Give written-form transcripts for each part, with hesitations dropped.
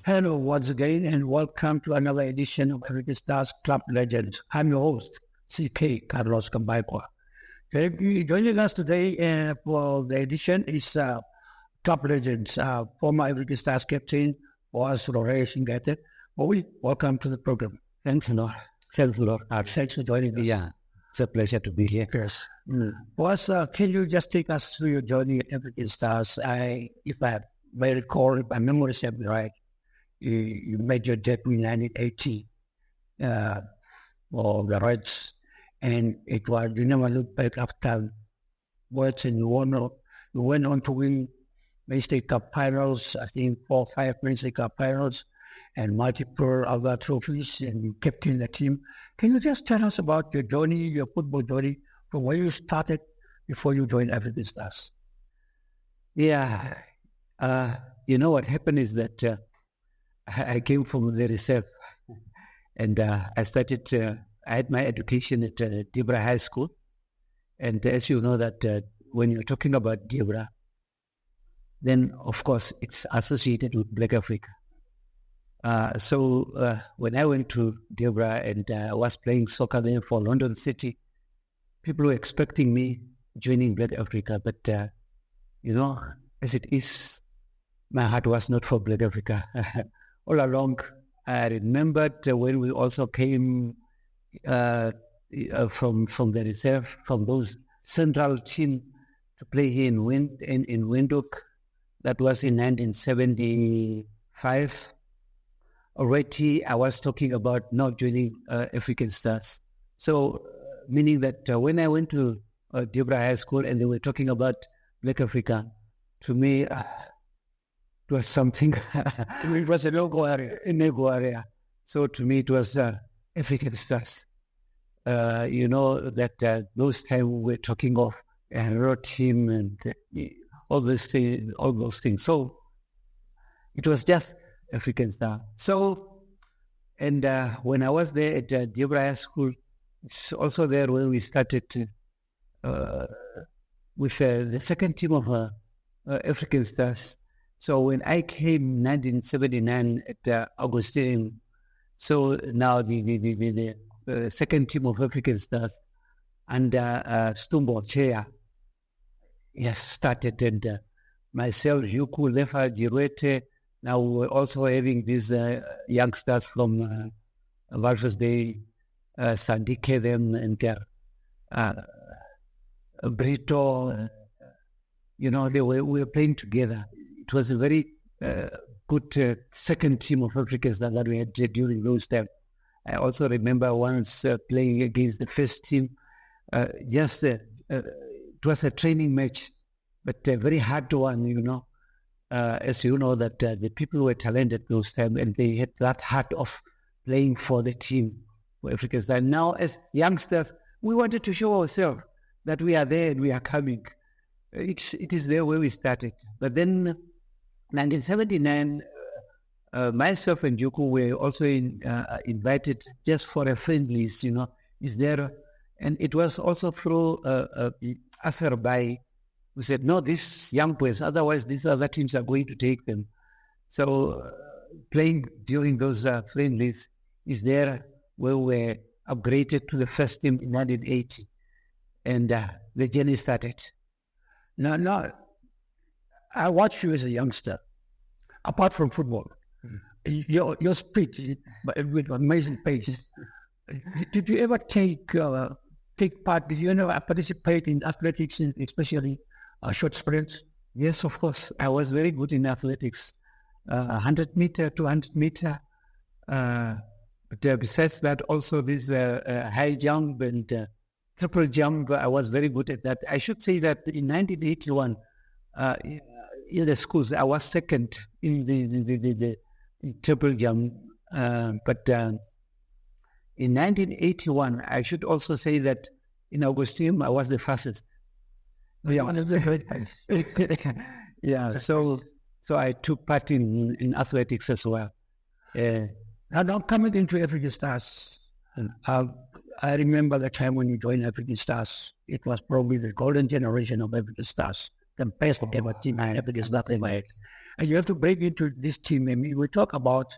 Hello once again and welcome to another edition of African Stars Club Legends. I'm your host, CK Carlos Kambaikwa. Joining us today for the edition is Club Legends, former African Stars captain, Boas, Roree, Tjingaete. Welcome to the program. Thanks a lot. Thanks a lot. Thanks for joining us. Yeah, it's a pleasure to be here. Yes. Boas, can you just take us through your journey at African Stars? If I may recall, if my memory serves me right, you made your debut in 1980 for the Reds, and it was, you never look back after words, and you went on to win State Cup finals, I think 4 or 5 State Cup finals, and multiple other trophies, and you captained the team. Can you just tell us about your journey, your football journey, from where you started before you joined African Stars? Yeah, you know what happened is that I came from the reserve, and I started. I had my education at Debra High School, and as you know that when you're talking about Debra, then of course it's associated with Black Africa. So when I went to Debra and I was playing soccer there for London City, people were expecting me joining Black Africa, but you know, as it is, my heart was not for Black Africa. All along, I remembered when we also came from the reserve, from those central team to play here in Windhoek. That was in 1975. Already, I was talking about not joining African Stars. So, meaning that when I went to Debra High School and they were talking about Black Africa, to me, it was something. It was a no-go area. So to me, it was African Stars. You know that those times we were talking of a raw team and all those things. So it was just African Star. So, and when I was there at Debra High School, it's also there when we started with the second team of African Stars. So when I came in 1979 at Augustine, so now the second team of African Stars under Stumbo Chair, yes, started, and myself, Yuku, Lefa, Tjingaete. Now we're also having these youngsters from Walvis Bay, Sandike, them, and Brito. You know, we were playing together. It was a very good second team of Africans that we had during those times. I also remember once playing against the first team. It was a training match, but a very hard one, you know. As you know, that the people were talented those times, and they had that heart of playing for the team, for Africans. And now, as youngsters, we wanted to show ourselves that we are there and we are coming. It is there where we started. But then 1979, myself and Yuku were also invited just for a friendlies, you know, is there. And it was also through Azerbaijan, who said, no, these young players, otherwise these other teams are going to take them. So playing during those friendlies is there where we were upgraded to the first team in 1980. And the journey started. Now, I watched you as a youngster. Apart from football, your speech with amazing pace. Did you ever take part? Did you ever participate in athletics, especially short sprints? Yes, of course. I was very good in athletics, 100 meter, 200 meter. But besides that, also this high jump and triple jump. I was very good at that. I should say that in 1981. In the schools, I was second in the triple jump, but in 1981, I should also say that in Augustine, I was the fastest. Yeah, so I took part in athletics as well. Now coming into African Stars, I remember the time when you joined African Stars. It was probably the golden generation of African Stars. The best ever team African Stars ever had. And you have to break into this team. I mean, we talk about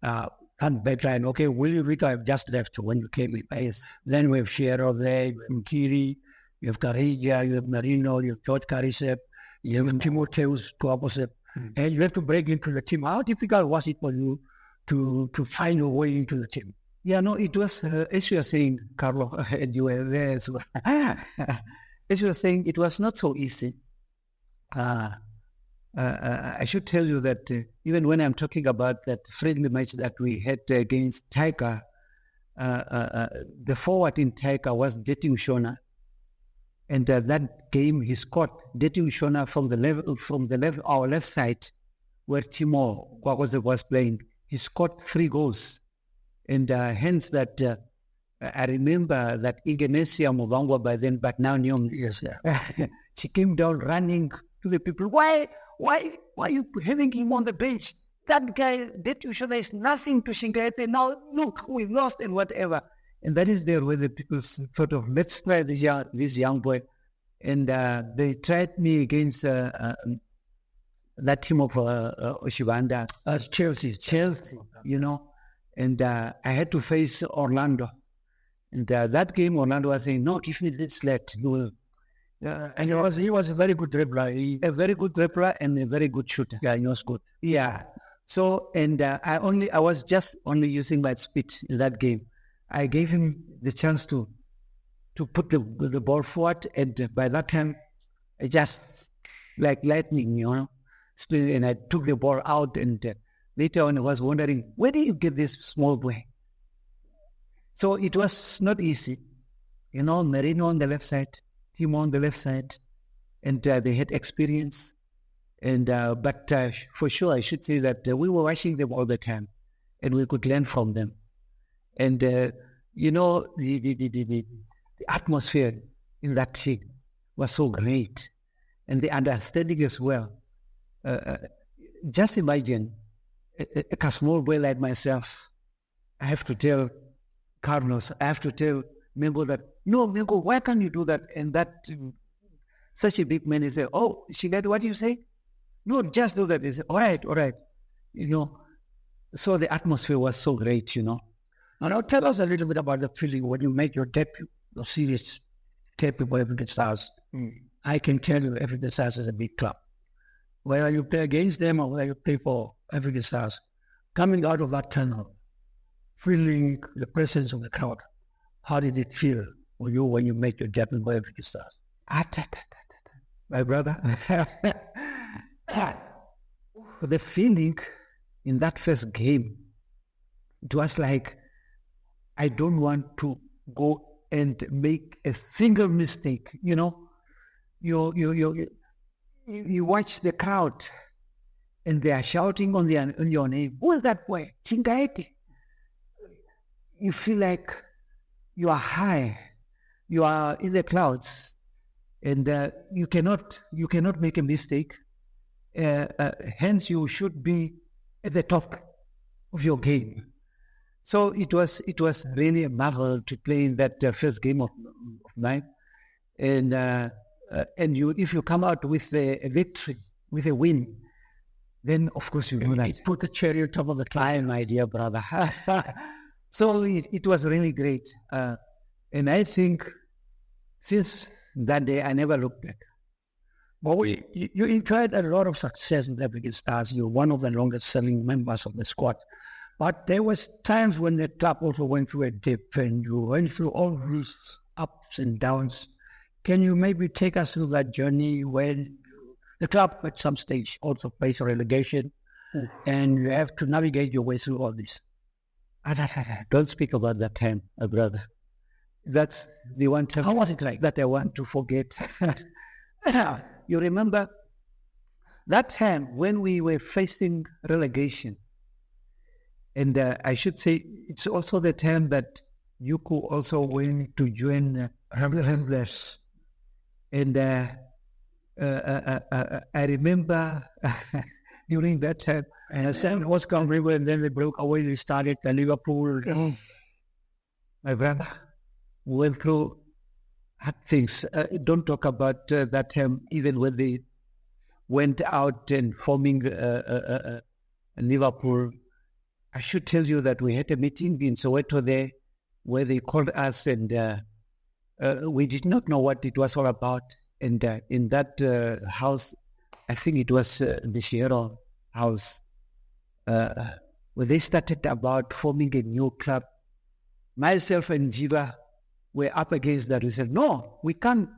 backline. Okay, Willie Rito have just left when you came in. Yes. Then we have Shero there, you have Nkiri, you have Karija, you have Marino, you have George Karisep, you have Timotheus Tuaposep. And you have to break into the team. How difficult was it for you to find your way into the team? Yeah, no, it was, as you were saying, Carlo, and you were there as well. As you were saying, it was not so easy. I should tell you that even when I'm talking about that friendly match that we had against Tiger, the forward in Tiger was Deting Shona. And that game, he scored Deting Shona from our left side, where Timo Kwakoze was playing. He scored 3 goals. And hence that, I remember that Ingenesia Muvangwa by then, but now Nyom, yes, she came down running to the people. Why are you having him on the bench? That guy, that you show there is nothing to Tjingaete. Now look, we lost and whatever. And that is there where the people sort of, let's try this young boy. And they tried me against that team of Oshibanda. Chelsea, you know. And I had to face Orlando. And that game, Orlando was saying, no, give me this lad. And he was a very good dribbler. A very good dribbler and a very good shooter. Yeah, he was good. Yeah. So, and I was just only using my speed in that game. I gave him the chance to put the ball forward, and by that time, I just like lightning, you know, and I took the ball out, and later on I was wondering, where did you get this small boy? So it was not easy, you know. Marino on the left side, Timo on the left side, and they had experience. And but for sure, I should say that we were watching them all the time, and we could learn from them. And you know, the atmosphere in that team was so great, and the understanding as well. Just imagine a small boy like myself. I have to tell Carlos, I have to tell Mengo that, no, Mengo, why can't you do that? And that such a big man, he said, oh, Tjingaete, what do you say? No, just do that. He said, all right. You know, so the atmosphere was so great, you know. Now tell us a little bit about the feeling when you made your debut, your serious debut for African Stars. I can tell you African Stars is a big club. Whether you play against them or whether you play for African Stars, coming out of that tunnel, feeling the presence of the crowd, how did it feel for you when you made your debut for African Stars? My brother, the feeling in that first game, it was like, I don't want to go and make a single mistake. You know, you watch the crowd, and they are shouting on your name. Who is that boy? Tjingaete. You feel like you are high, you are in the clouds, and you cannot make a mistake. Hence, you should be at the top of your game. So it was really a marvel to play in that first game of mine, and if you come out with a victory, with a win, then of course you know that. Put the cherry on top of the cake, my dear brother. So it was really great, and I think since that day I never looked back. Well, you enjoyed a lot of success with African Stars. You're one of the longest-selling members of the squad. But there was times when the club also went through a dip, and you went through all these ups and downs. Can you maybe take us through that journey when the club at some stage also faced relegation, and you have to navigate your way through all this? Don't speak about that time, brother. That's the one time. How was it like? That I want to forget. You remember that time when we were facing relegation? And I should say it's also the time that Yuku also went to join Ramblers. And I remember during that time, Sam was coming and then they broke away. They started the Liverpool. My brother went through hard things. Don't talk about that time, even when went out and forming Liverpool. I should tell you that we had a meeting in Soweto there where they called us, and we did not know what it was all about. And in that house, I think it was the Shiero house, where they started about forming a new club. Myself and Jiva were up against that. We said, no, we can't.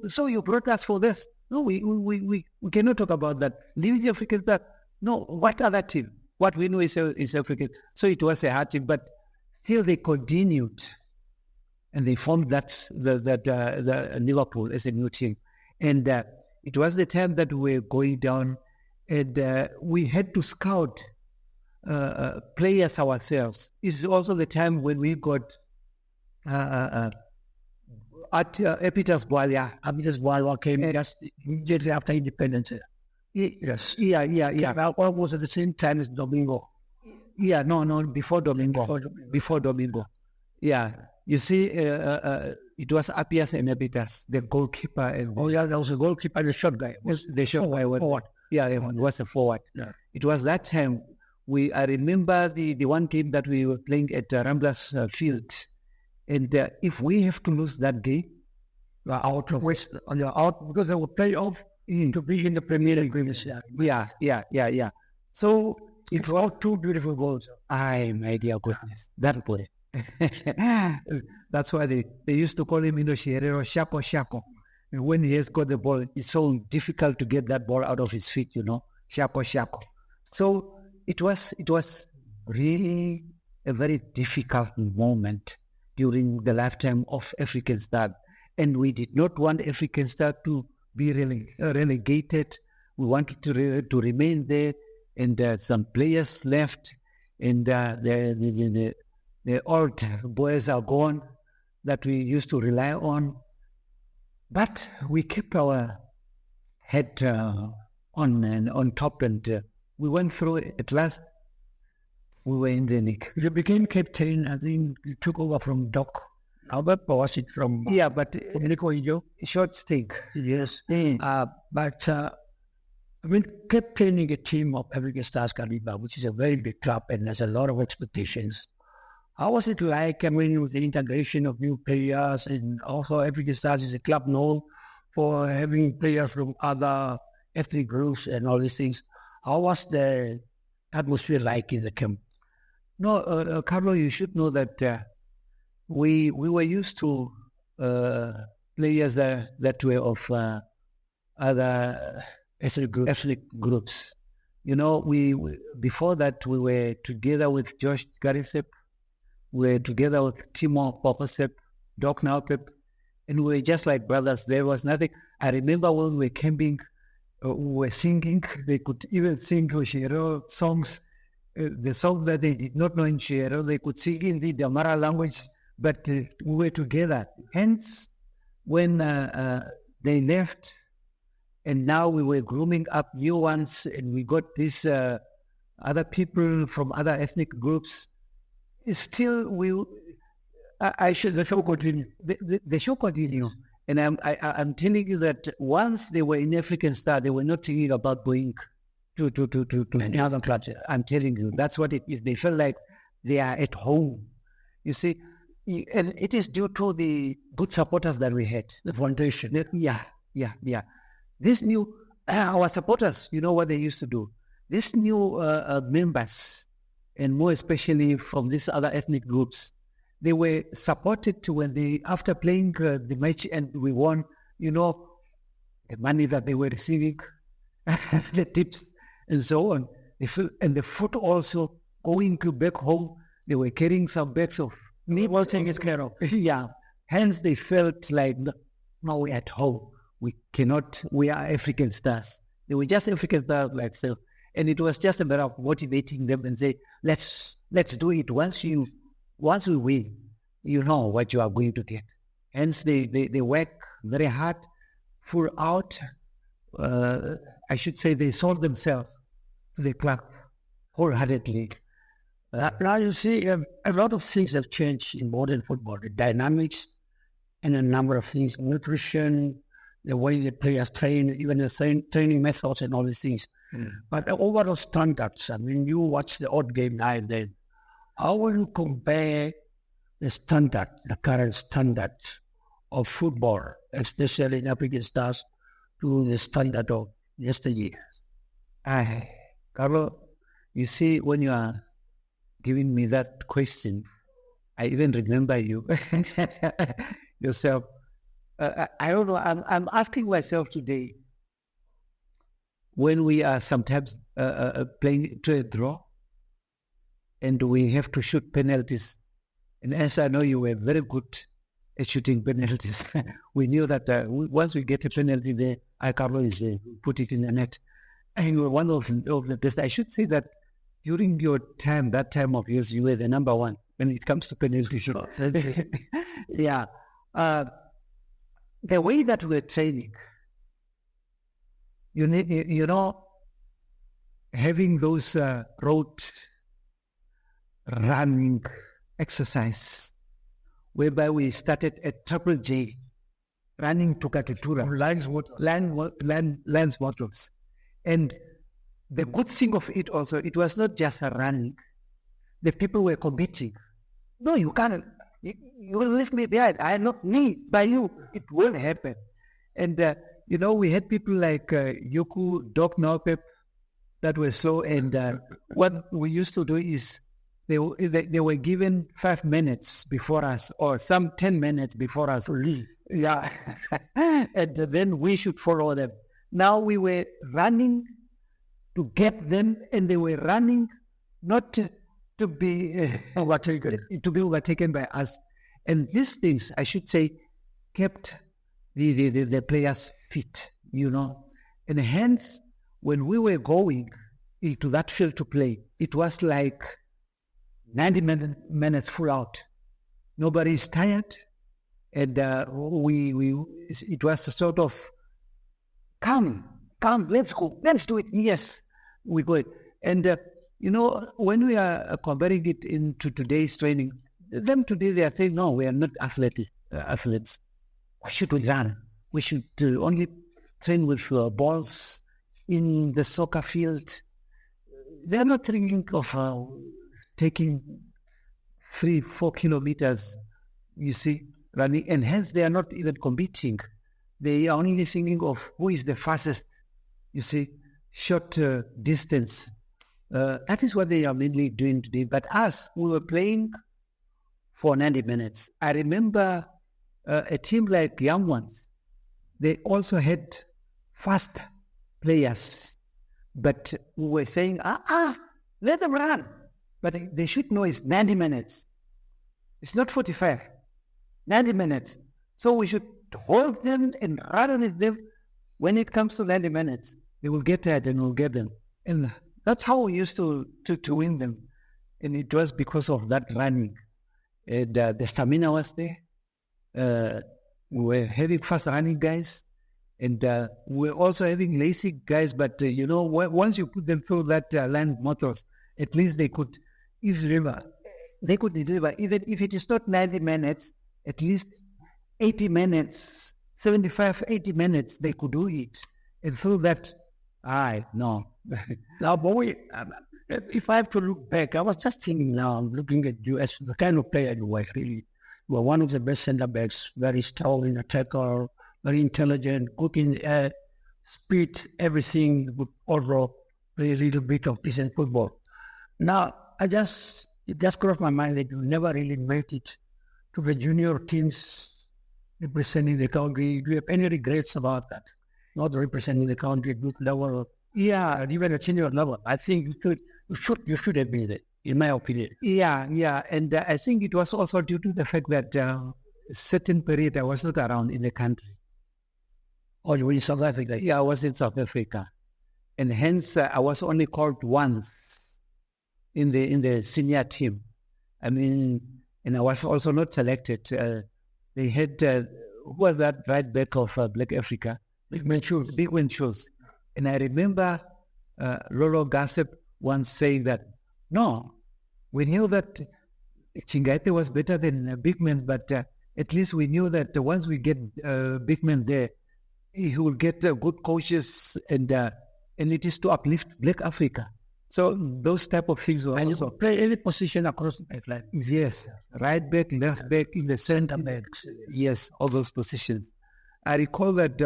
So you brought us for this. No, we cannot talk about that. Leave the Africans that. No, what other team? What we know is African. So it was a hard team, but still they continued, and they formed the Liverpool as a new team. And it was the time that we were going down, and we had to scout players ourselves. It's also the time when we got at Epitas Boalia. Abitas Boalia came just immediately after independence. Yes. Yeah. Well, almost at the same time as Domingo. Yeah, no, before Domingo. Before Domingo. Yeah. You see, it was Apias and Epitas, the goalkeeper. And there was a goalkeeper and the short guy. The short guy was forward. Yeah, it was a forward. Yeah. It was that time. I remember the one game that we were playing at Ramblas Field. And if we have to lose that game, out of West, because they will play off to be in the Premier League. Yeah. So it was two beautiful goals. My dear goodness, that boy. That's why they used to call him Shirero Shako. And when he has got the ball, it's so difficult to get that ball out of his feet, Shako. So it was really a very difficult moment during the lifetime of African Star. And we did not want African Star to be relegated. We wanted to remain there, and some players left, and the old boys are gone that we used to rely on. But we kept our head on top, and we went through it. At last, we were in the league. You became captain. I think you took over from Doc Albert, or was it from... Yeah, but Nico Ijo? Short stink. Yes. But captaining a team of African Stars Kariba, which is a very big club and there's a lot of expectations. How was it like, with the integration of new players, and also African Stars is a club known for having players from other ethnic groups and all these things. How was the atmosphere like in the camp? No, Carlo, you should know that we were used to players that were of other ethnic groups. We before that we were together with Josh Garisep, we were together with Timo Popasep, Doc Naupep, and we were just like brothers. There was nothing. I remember when we were camping, we were singing. They could even sing Shiero songs. The songs that they did not know in Shiero, they could sing in the Damara language, but we were together. Hence, when they left, and now we were grooming up new ones, and we got these other people from other ethnic groups. Still, the show continue. The show continue, and I'm telling you that once they were in African Star, they were not thinking about going to any other clubs. I'm telling you, that's what it is. They felt like they are at home. You see, and it is due to the good supporters that we had. The foundation. Yeah. This new, our supporters, you know what they used to do? These new members, and more especially from these other ethnic groups, they were supported when after playing the match and we won, the money that they were receiving, the tips and so on. And the food also, going back home, they were carrying some bags of meat. Well taken care of. Yeah. Hence they felt like, now we're at home. We are African Stars. They were just African Stars like so. And it was just a matter of motivating them and say, let's do it. Once we win, you know what you are going to get. Hence they work very hard, full out. I should say they sold themselves to the club wholeheartedly. Now you see, a lot of things have changed in modern football. The dynamics and a number of things, nutrition, the way the players train, even the training methods and all these things. But the overall standards, I mean, you watch the odd game now and then. How will you compare the current standards of football, especially in African stars, to the standard of yesteryear? Carlo, you see, when you are giving me that question, I even remember you yourself. I don't know. I'm asking myself today, when we are sometimes playing to a draw, and we have to shoot penalties. And as I know, you were very good at shooting penalties. We knew that once we get a penalty there, Carlo is there, put it in the net. And you were one of the best. I should say that during your time, that time of yours, you were the number one when it comes to penalty shoot. Yeah. The way that we're training, you know, having those road running exercise, whereby we started at Triple J, running to Katutura, Lands Motors. And the good thing of it also, it was not just a running. The people were competing. No, you can't. You will leave me behind. I am not me, by you. It will happen. And, you know, we had people like Yoku, Doc Naupep, that were slow. And what we used to do is they were given 5 minutes before us, or some 10 minutes before us to leave. Yeah. And then we should follow them. Now we were running to get them, and they were running not to be overtaken by us. And these things, I should say, kept the players fit, you know. And hence, when we were going into that field to play, it was like 90 minutes full out. Nobody is tired. And it was a sort of, come, let's go, let's do it. Yes, we go. And, you know, when we are comparing it into today's training, them today, they are saying, no, we are not athletes. Why should we run? We should only train with balls in the soccer field. They are not thinking of taking 3-4 kilometers, you see, running, and hence they are not even competing. They are only thinking of who is the fastest, you see, short distance. That is what they are mainly doing today. But us, we were playing for 90 minutes. I remember a team like Young Ones, they also had fast players, but we were saying, let them run. But they should know it's 90 minutes. It's not 45, 90 minutes. So we should hold them and run with them. When it comes to 90 minutes, they will get tired and we'll get them. And that's how we used to win them. And it was because of that running. And the stamina was there. We were having fast running guys. And we were also having lazy guys. But, you know, once you put them through that land motors, at least they could deliver. They could deliver. Even if it is not 90 minutes, at least 80 minutes, 75, 80 minutes, they could do it. And through that, no. Now, boy, if I have to look back, I was just thinking now, I'm looking at you as the kind of player you were, really. You were one of the best centre-backs, very strong in attacker, very intelligent, good in the air, speed, everything, would also play a little bit of decent football. Now, it just crossed my mind that you never really made it to the junior teams representing the country. Do you have any regrets about that? Not representing the country at youth level, and even at senior level. I think you should have been there, in my opinion. Yeah. And I think it was also due to the fact that a certain period I was not around in the country. Oh, you were in South Africa? Yeah, I was in South Africa. And hence I was only called once in the senior team. I mean, and I was also not selected. They had, who was that right back of Black Africa? Big Man Shoes. And I remember Lolo Gossip once saying that, no, we knew that Tjingaete was better than Big Man, but at least we knew that once we get Big Man there, he will get good coaches, and it is to uplift Black Africa. So those type of things were And you also. could play any position across the backline. Yes, right back, left back, in the center backs. Yes, all those positions. I recall that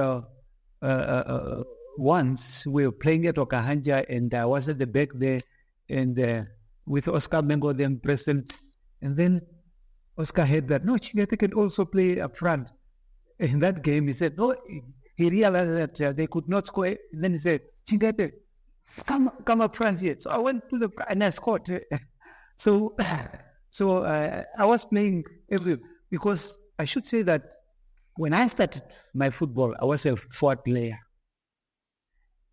once we were playing at Okahanja, and I was at the back there, and with Oscar Mengo then present, and then Oscar had that, no, Tjingaete can also play up front. In that game, he said, no, he realized that they could not score. And then he said, Tjingaete, come up front here. So I went to the front and I scored. So I was playing because I should say that when I started my football, I was a forward player.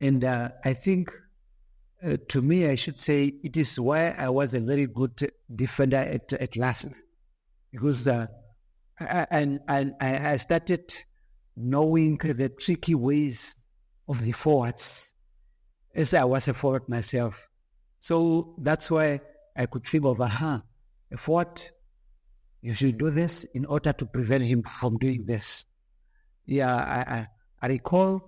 And I think, to me, I should say it is why I was a very good defender at last. Because I started knowing the tricky ways of the forwards as I was a forward myself. So that's why I could think of, a forward, you should do this in order to prevent him from doing this. Yeah, I recall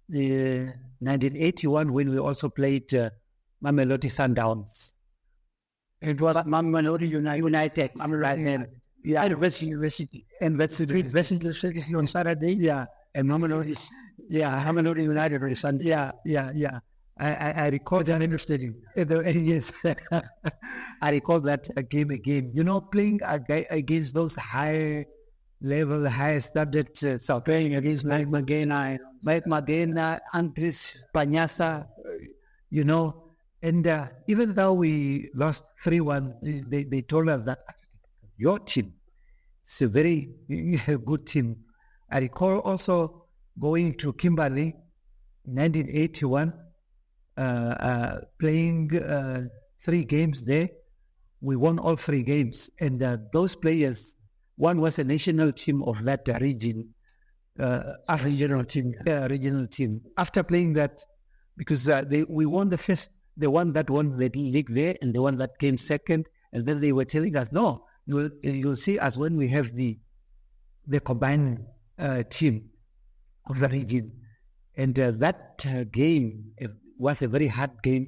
the 1981 when we also played Mamelodi Sundowns. It was Mamelodi United. Right then. Yeah, University on Saturday. Yeah, And Mamelodi United on Sunday. yeah. I recall that. Interesting. Yes, I recall that game again. You know, playing against those high-level, high-standard South. Playing against Mike Magena, Andres Panyasa, you know. And even though we lost 3-1, they told us that your team is a very good team. I recall also going to Kimberley in 1981, playing 3 games there. We won all 3 games. And those players, one was a national team of that region, regional team. After playing that, because we won the one that won the league there, and the one that came second, and then they were telling us, no, you'll see us when we have the combined team of the region. And that game was a very hard game,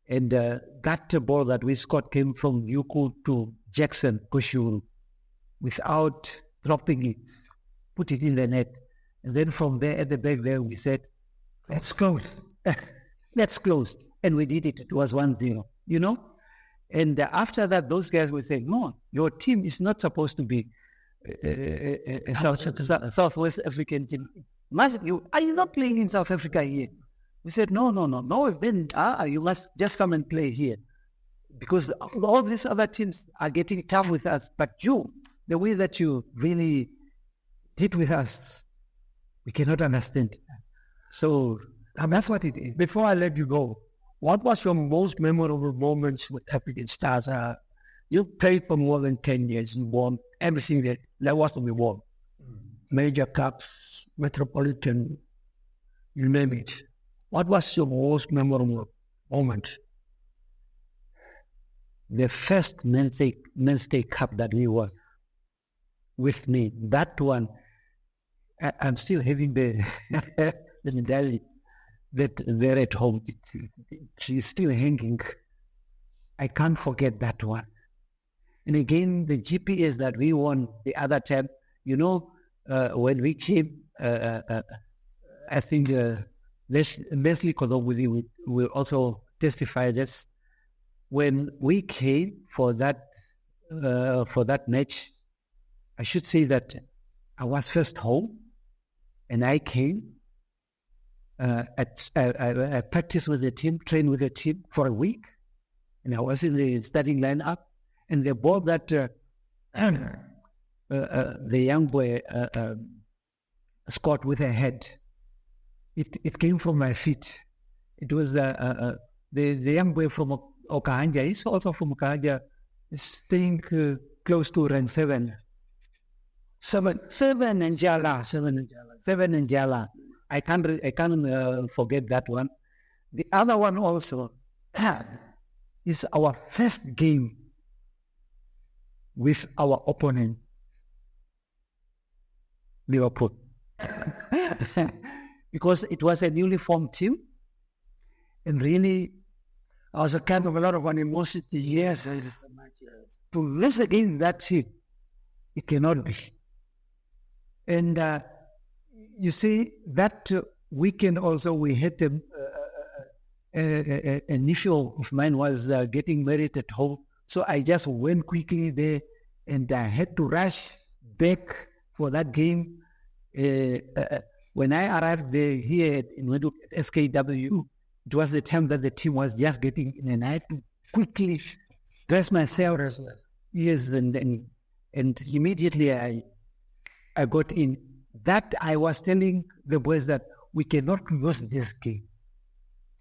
and that ball that we scored came from Yuku to Jackson Koshuru without dropping it, put it in the net. And then from there at the back there, we said, let's close. Let's close. And we did it. It was 1-0, you know. And after that, those guys were saying, no, your team is not supposed to be a Southwest African team. Are you not playing in South Africa here? We said, no, then you must just come and play here. Because all these other teams are getting tough with us. But you, the way that you really did with us, we cannot understand. So that's what it is. Before I let you go, what was your most memorable moments with African Stars? You played for more than 10 years. You won everything that was to be won. Major cups, Metropolitan, you name it. What was your most memorable moment? The first Men's Day Cup that we won with me, that one, I'm still having the medallion that they're at home. She's still hanging. I can't forget that one. And again, the GPS that we won the other time, you know, when we came, I think Leslie Kodobudi will also testify this. When we came for that match, I should say that I was first home, and I came. I practiced with the team, trained with the team for a week, and I was in the starting lineup. And the ball that the young boy scored with a head, it came from my feet. It was the young boy from Okahanja. He's also from Okahanja, staying close to rank 7. 7 and Jala. I can't forget that one. The other one also is our first game with our opponent, Liverpool. because it was a newly formed team, and really, I was a kind of a lot of animosity. yes, to lose against that team, it cannot be. And you see, that weekend also we had an issue of mine was getting married at home. So I just went quickly there, and I had to rush back for that game. When I arrived there here in SKW, it was the time that the team was just getting in, and I had to quickly dress myself as well. Yes, and immediately I got in. That I was telling the boys that we cannot lose this game.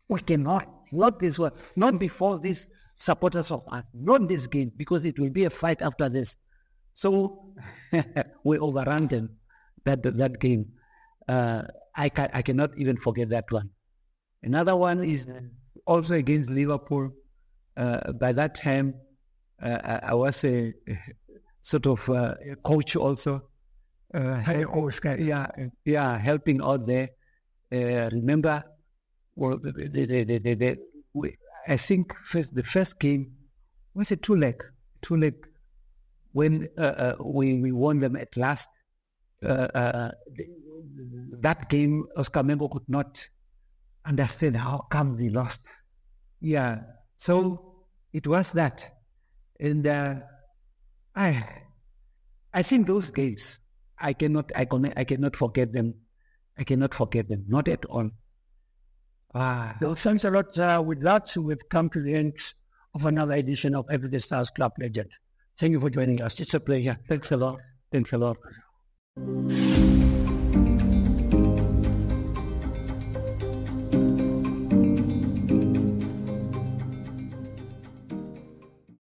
We cannot, not this one, not before these supporters of us, not this game, because it will be a fight after this. So we overran them that game. I cannot even forget that one. Another one is also against Liverpool. By that time, I was a sort of a coach also. Helping out there. Remember, well, I think the first game was a two-leg when we won them at last. That game, Oscar Membo could not understand how come we lost. Yeah, so it was that, and I think those games I cannot forget them. I cannot forget them, not at all. Well, thanks a lot. With that, we've come to the end of another edition of Everyday Stars Club Legend. Thank you for joining us. It's a pleasure. Thanks a lot. Thanks a lot.